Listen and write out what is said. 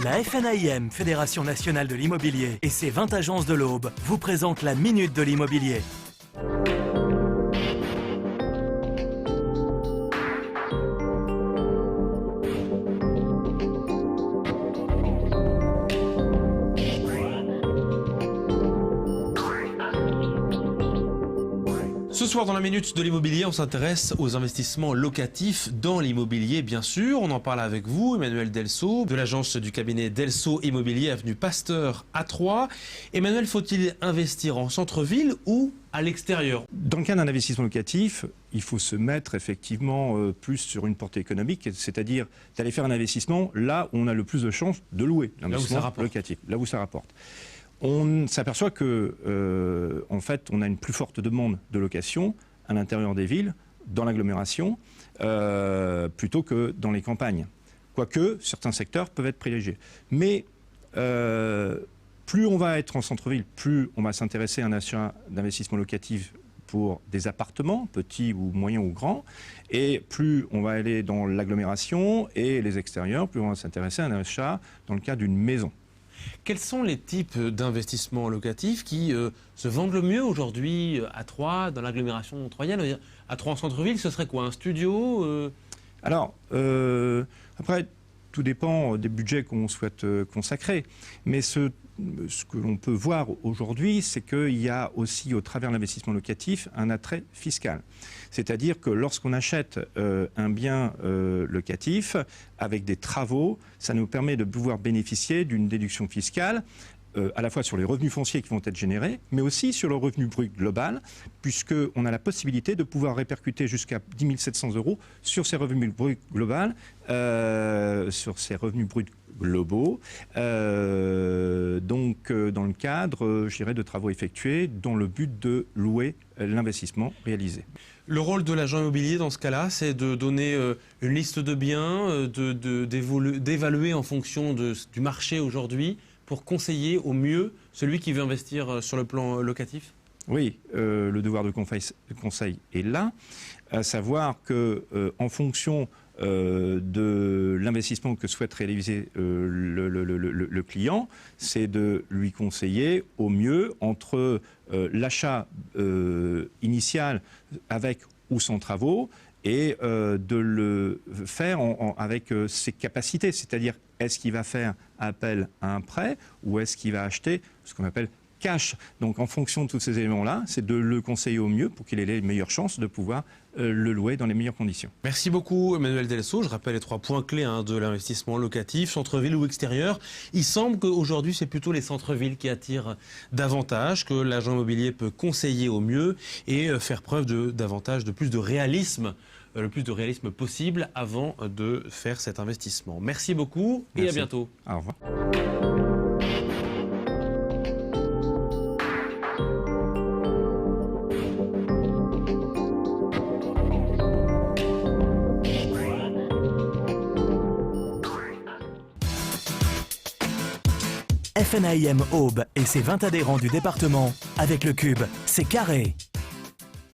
La FNAIM, Fédération nationale de l'immobilier, et ses 20 agences de l'Aube vous présentent la Minute de l'immobilier. Ce soir dans la Minute de l'immobilier, on s'intéresse aux investissements locatifs dans l'immobilier, bien sûr. On en parle avec vous, Emmanuel Delceau, de l'agence du cabinet Delceau Immobilier, avenue Pasteur à Troyes. Emmanuel, faut-il investir en centre-ville ou à l'extérieur? Dans le cas d'un investissement locatif, il faut se mettre effectivement plus sur une portée économique, c'est-à-dire d'aller faire un investissement là où on a le plus de chances de louer l'investissement locatif, là où ça rapporte. On s'aperçoit que, en fait, on a une plus forte demande de location à l'intérieur des villes, dans l'agglomération, plutôt que dans les campagnes. Quoique, certains secteurs peuvent être privilégiés. Mais plus on va être en centre-ville, plus on va s'intéresser à un achat d'investissement locatif pour des appartements, petits ou moyens ou grands, et plus on va aller dans l'agglomération et les extérieurs, plus on va s'intéresser à un achat dans le cas d'une maison. Quels sont les types d'investissements locatifs qui se vendent le mieux aujourd'hui à Troyes, dans l'agglomération troyenne? À Troyes en centre-ville, ce serait quoi? Un studio Alors, après, tout dépend des budgets qu'on souhaite consacrer. Mais ce que l'on peut voir aujourd'hui, c'est qu'il y a aussi, au travers de l'investissement locatif, un attrait fiscal. C'est-à-dire que lorsqu'on achète un bien locatif avec des travaux, ça nous permet de pouvoir bénéficier d'une déduction fiscale à la fois sur les revenus fonciers qui vont être générés, mais aussi sur le revenu brut global, puisqu'on a la possibilité de pouvoir répercuter jusqu'à 10 700 € sur ces revenus bruts globaux, sur ces revenus bruts globaux, donc dans le cadre, je dirais, de travaux effectués dans le but de louer l'investissement réalisé. Le rôle de l'agent immobilier dans ce cas-là, c'est de donner une liste de biens, d'évaluer en fonction du marché aujourd'hui, pour conseiller au mieux celui qui veut investir sur le plan locatif? Oui, le devoir de conseil est là, à savoir que en fonction de l'investissement que souhaite réaliser le client, c'est de lui conseiller au mieux entre l'achat initial avec ou sans travaux, et de le faire avec ses capacités, c'est-à-dire est-ce qu'il va faire appel à un prêt ou est-ce qu'il va acheter ce qu'on appelle cash. Donc en fonction de tous ces éléments-là, c'est de le conseiller au mieux pour qu'il ait les meilleures chances de pouvoir le louer dans les meilleures conditions. Merci beaucoup Emmanuel Delceau. Je rappelle les 3 points clés de l'investissement locatif, centre-ville ou extérieur. Il semble qu'aujourd'hui c'est plutôt les centres-villes qui attirent davantage, que l'agent immobilier peut conseiller au mieux et faire preuve de plus de réalisme, le plus de réalisme possible avant de faire cet investissement. Merci beaucoup et à bientôt. Au revoir. FNAIM Aube et ses 20 adhérents du département, avec le Cube, c'est carré.